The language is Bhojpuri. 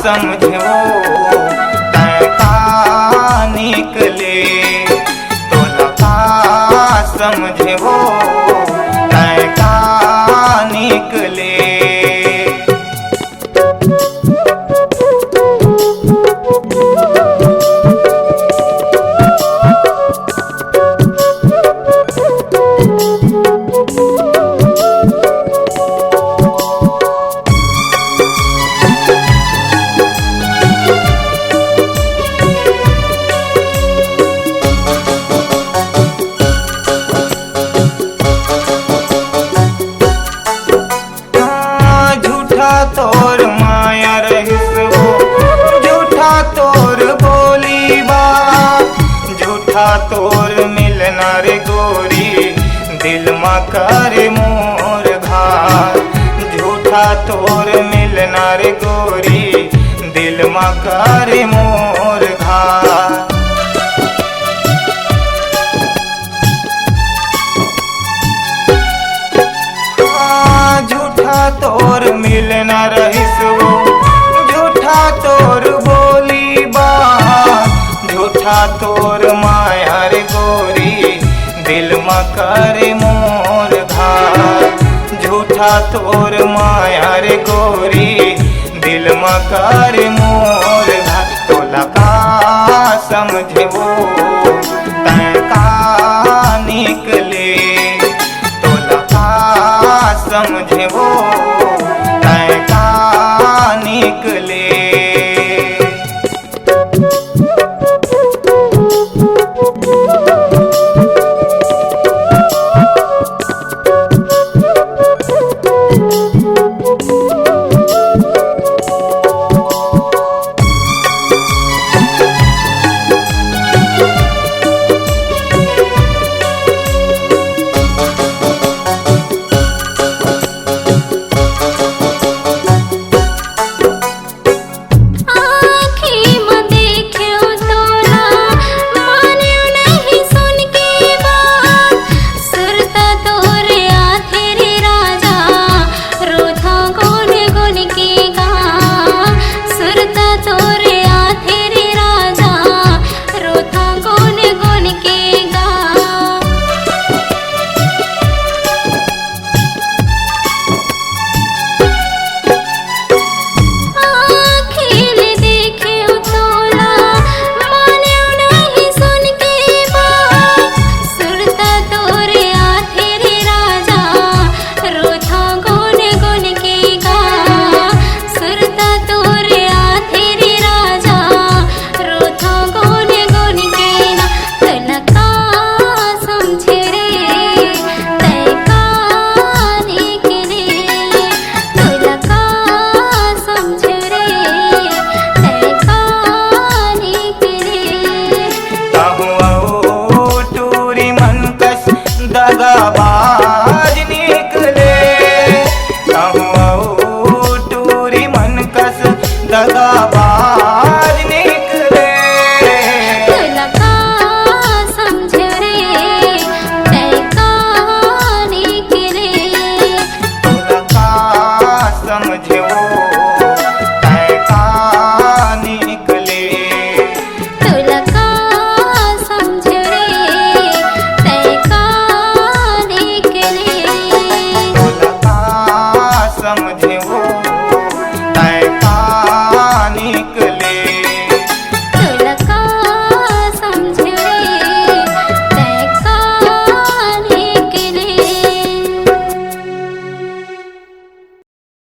समझो तै का निकले, तोला का समझो तै का निकले। तोर माया रहिस वो झूठा तोर बोली बा, झूठा तोर मिलना रे गोरी दिल मा करे मोर घात, झूठा तोर मिलना रे गोरी दिल मा करे मोर घात। झूठा तोर मिलना रहिस वो झूठा तोर बोली बा, झूठा तोर माया रे गोरी दिल मा करे मोर घात, झूठा तोर माया रे गोरी दिल मा करे मोर घात। तोला का समझो